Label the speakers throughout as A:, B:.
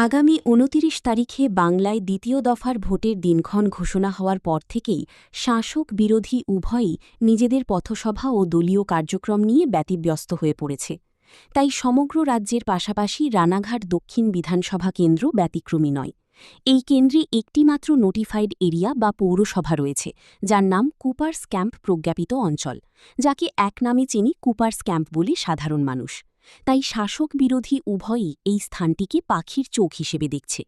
A: আগামী ২৯ তারিখে বাংলায় দ্বিতীয় দফার ভোটের দিনক্ষণ ঘোষণা হওয়ার পর থেকেই শাসক বিরোধী উভয়ই নিজেদের পথসভা ও দলীয় কার্যক্রম নিয়ে ব্যতিব্যস্ত হয়ে পড়েছে। তাই সমগ্র রাজ্যের পাশাপাশি রানাঘাট দক্ষিণ বিধানসভা কেন্দ্র ব্যতিক্রমী নয়। এই কেন্দ্রে একটিমাত্র নোটিফাইড এরিয়া বা পৌরসভা রয়েছে, যার নাম কুপার্স ক্যাম্প প্রজ্ঞাপিত অঞ্চল, যাকে এক নামে চেনে কুপার্স ক্যাম্প বলে সাধারণ মানুষ। তাই শাসক বিরোধী উভয়ই এই স্থানটিকে পাখির চোখ হিসেবে দেখছে।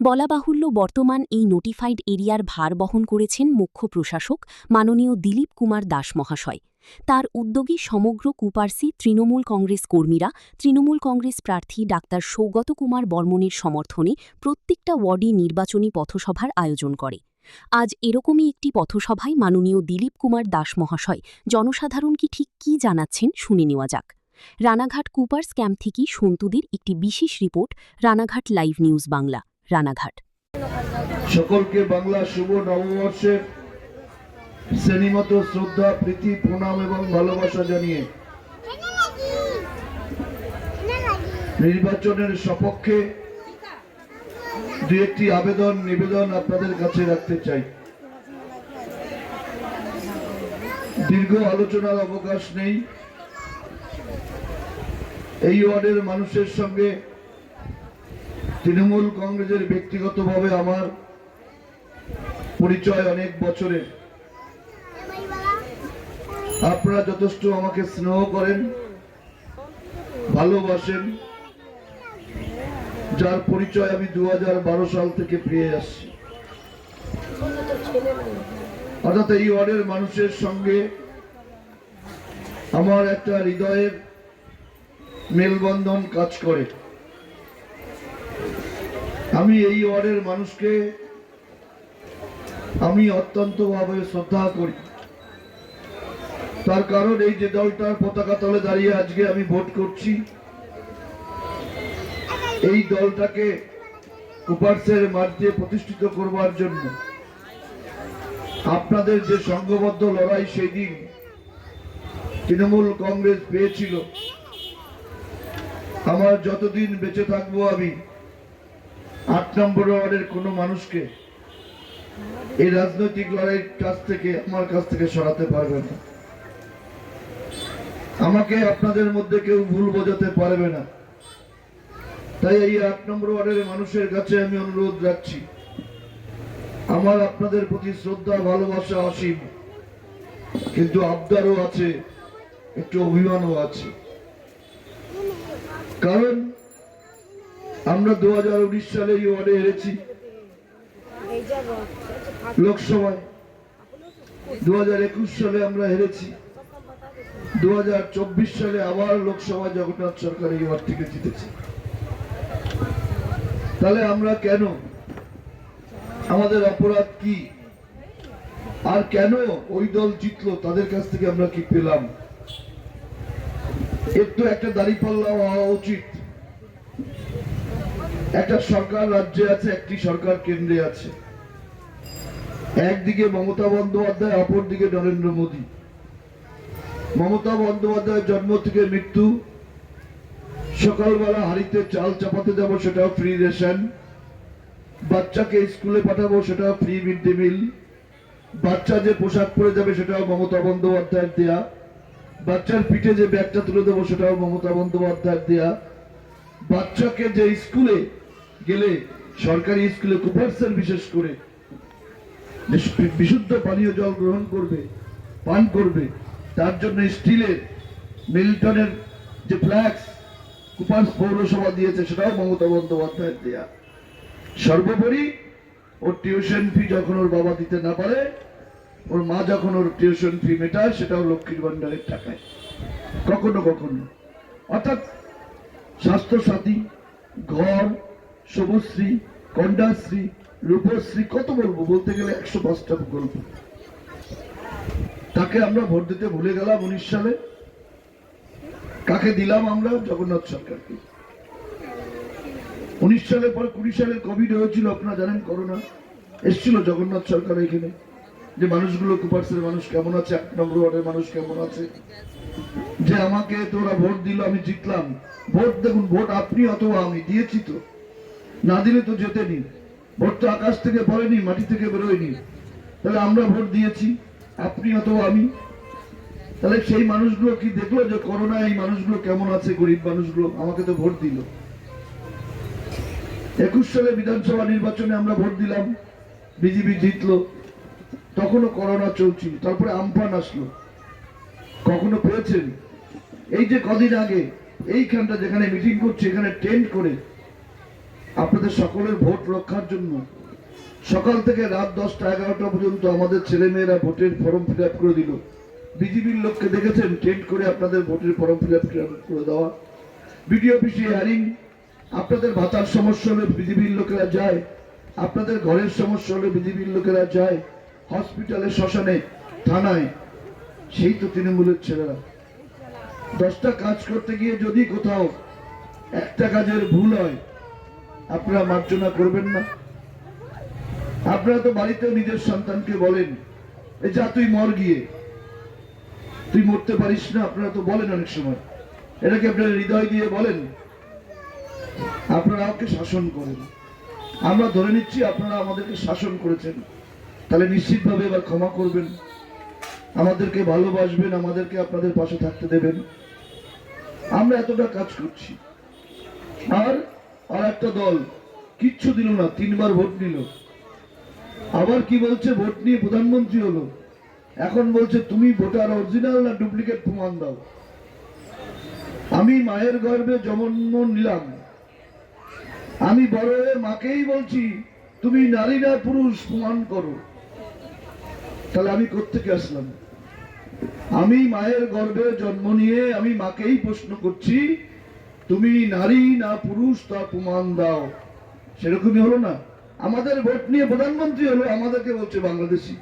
A: বলা বাহুল্য, বর্তমান এই নোটিফাইড এরিয়ার ভার বহন করেছেন মুখ্য প্রশাসক মাননীয় দিলীপ কুমার দাস মহাশয়। তার উদ্যোগে সমগ্র কুপার্সি তৃণমূল কংগ্রেস কর্মীরা তৃণমূল কংগ্রেস প্রার্থী ডাক্তার সৌগত কুমার বর্মণের সমর্থনে প্রত্যেকটা ওয়ার্ডে নির্বাচনী পথসভার আয়োজন করে। আজ এরকমই একটি পথসভায় মাননীয় দিলীপ কুমার দাস মহাশয় জনসাধারণকে ঠিক কী জানাচ্ছেন শুনে নেওয়া যাক। রানাঘাট কুপার্স ক্যাম্প থেকে সন্তুদের একটি বিশেষ report, Ranaghat live news Bangla, Ranaghat.
B: সকলকে বাংলা শুভ নববর্ষের শ্রেণীমত শ্রদ্ধা, প্রীতি, প্রণাম এবং ভালোবাসা জানিয়ে নির্বাচনের সপক্ষে দু একটি নিবেদন আপনাদের কাছে রাখতে চাই। দীর্ঘ আলোচনার অবকাশ নেই। এই ওয়ার্ডের মানুষের সঙ্গে তৃণমূল কংগ্রেসের ব্যক্তিগতভাবে আমার পরিচয় অনেক বছরের। আপনারা যথেষ্ট আমাকে স্নেহ করেন, ভালোবাসেন, যার পরিচয় আমি 2012 সাল থেকে পেয়ে আসছি। অর্থাৎ এই ওয়ার্ডের মানুষের সঙ্গে আমার একটা হৃদয়ের মেলবন্ধন কাজ করে। আমি এই ওয়ার্ডের মানুষকে আমি অত্যন্তভাবে শ্রদ্ধা করি। তার কারণ এই যে দলটার পতাকা তলে দাঁড়িয়ে আজকে আমি ভোট করছি, এই দলটাকে কুপার্সের মাঠে প্রতিষ্ঠিত করবার জন্য আপনাদের যে সংঘবদ্ধ লড়াই সেই দিন তৃণমূল কংগ্রেস পেয়েছিল, আমার যতদিন বেঁচে থাকবো আমি 8 নম্বর ওয়ার্ডের কোনো মানুষকে এই রাজনৈতিক লড়াইয়ের আমার কাছ থেকে সরাতে পারবে না। আমাকে আপনাদের মধ্যে কেউ ভুল বোঝাতে পারবে না। তাই এই 8 নম্বর ওয়ার্ডের মানুষের কাছে আমি অনুরোধ রাখছি, আমার আপনাদের প্রতি শ্রদ্ধা, ভালোবাসা অসীম, কিন্তু আবদারও আছে, একটু অভিমানও আছে। কারণ আমরা 2019 সালে এই ওয়ার্ডে হেরেছি লোকসভায়, 2021 সালে আমরা হেরেছি, 2024 সালে আবার লোকসভায় জগন্নাথ সরকার এই ওয়ার্ড থেকে জিতেছে। তাহলে আমরা কেন, আমাদের অপরাধ কি, আর কেন ওই দল জিতলো, তাদের কাছ থেকে আমরা কি পেলাম? একটু একটা দাঁড়িপাল্লা হওয়া উচিত। একটা সরকার রাজ্যে আছে, একটি সরকার কেন্দ্রে আছে। একদিকে মমতা বন্দ্যোপাধ্যায়, অপরদিকে নরেন্দ্র মোদী। মমতা বন্দ্যোপাধ্যায়ের জন্ম থেকে মৃত্যু, সকালবেলা হাড়িতে চাল চাপাতে যাব সেটাও ফ্রি রেশন, বাচ্চাকে স্কুলে পাঠাবো সেটাও ফ্রি মিড ডে মিল, বাচ্চা যে পোশাক পরে যাবে সেটাও মমতা বন্দ্যোপাধ্যায়ের দেয়া, বাচ্চার পিঠে যে ব্যাগটা তুলে দেবো সেটাও মমতা বন্দ্যোপাধ্যায়ের দেয়া, বাচ্চাকে যে স্কুলে গেলে সরকারি স্কুলে কুপার্সের বিশেষ করে বিশুদ্ধ পানীয় জল গ্রহণ করবে, পান করবে, তার জন্য স্টিলের মিল্টনের যে ফ্ল্যাক্স কুপার্স পৌরসভা দিয়েছে সেটাও মমতা বন্দ্যোপাধ্যায়ের দেয়া। সর্বোপরি ওর টিউশন ফি যখন ওর বাবা দিতে না পারে, ওর মা যখন ওর টিউশন ফি মেটায়, সেটাও লক্ষ্মীর ভান্ডারের টাকায় কখনো কখনো। অর্থাৎ স্বাস্থ্য সাথী, ঘর, সবুজশ্রী, কন্যাশ্রী, রূপশ্রী, কত বলতে গেলে 105টা প্রকল্প। তাকে আমরা ভোট দিতে ভুলে গেলাম 19 সালে। কাকে দিলাম আমরা? জগন্নাথ সরকারকে। 19 সালের পর 20 সালে কোভিড হয়েছিল, আপনারা জানেন, করোনা এসেছিল। জগন্নাথ সরকার এখানে যে মানুষগুলো, কুপার্সের মানুষ কেমন আছে, 8 নম্বর ওয়ার্ডের মানুষ কেমন আছে, যে আমাকে তোরা ভোট দিল, আমি জিতলাম। ভোট দেখুন, ভোট আপনি অথবা আমি দিয়েছি তো, না দিলে তো যেতেনি, ভোট তো আকাশ থেকে পড়েনি, মাটি থেকে বেরোয়নি। তাহলে আমরা ভোট দিয়েছি, আপনি অথবা আমি। তাহলে সেই মানুষগুলো কি দেখলো যে করোনা এই মানুষগুলো কেমন আছে, গরিব মানুষগুলো? আমাকে তো ভোট দিল। 21 সালে বিধানসভা নির্বাচনে আমরা ভোট দিলাম, বিজেপি জিতলো, তখনও করোনা চলছিল। তারপরে আমফান আসলো, কখনো পেয়েছেন? এই যে কদিন আগে এইখানটা যেখানে মিটিং করছি, এখানে টেন্ট করে আপনাদের সকলের ভোট রক্ষার জন্য সকাল থেকে রাত 10টা 11টা পর্যন্ত আমাদের ছেলেমেয়েরা ভোটের ফর্ম ফিল আপ করে দিল। বিজেপির লোককে দেখেছেন টেন্ট করে আপনাদের ভোটের ফর্ম ফিল আপ করে দেওয়া। বিডিও অফিসে হিয়ারিং, আপনাদের ভাতার সমস্যা হলে বিজেপির লোকেরা যায়, আপনাদের ঘরের সমস্যা হলে বিজেপির লোকেরা যায়, হসপিটালে, শ্মশানে, থানায়, সেই তো তৃণমূলের ছেলেরা। 10টা কাজ করতে গিয়ে যদি কোথাও একটা কাজের ভুল হয়, আপনারা মার্জনা করবেন না? আপনারা তো বাড়িতেও নিজের সন্তানকে বলেন, এ যা তুই মর গিয়ে, তুই মরতে পারিস না, আপনারা তো বলেন অনেক সময়। এটা কি আপনারা হৃদয় দিয়ে বলেন? আপনারা ওকে শাসন করেন। আমরা ধরে নিচ্ছি আপনারা আমাদেরকে শাসন করেছেন, তাহলে নিশ্চিতভাবে এবার ক্ষমা করবেন, আমাদেরকে ভালোবাসবেন, আমাদেরকে আপনাদের পাশে থাকতে দেবেন। আমরা এতটা কাজ করছি, আর একটা দল কিচ্ছু দিল না, 3বার ভোট নিল। আবার কি বলছে, ভোট নিয়ে প্রধানমন্ত্রী হলো, এখন বলছে তুমি ভোটার অরিজিনাল না ডুপ্লিকেট প্রমাণ দাও। আমি মায়ের গর্ভে জন্ম নিলাম, আমি বড় হয়ে মাকেই বলছি তুমি নারী না পুরুষ প্রমাণ করো। তাহলে আমি কোত্থেকে আসলাম? আমি মায়ের গর্ভে জন্ম নিয়ে আমি মাকেই প্রশ্ন করছি তুমি নারী না পুরুষ তা প্রমাণ দাও। সেরকমই হলো না? আমাদের ভোট নিয়ে প্রধানমন্ত্রী হলো, আমাদেরকে বলছে বাংলাদেশি।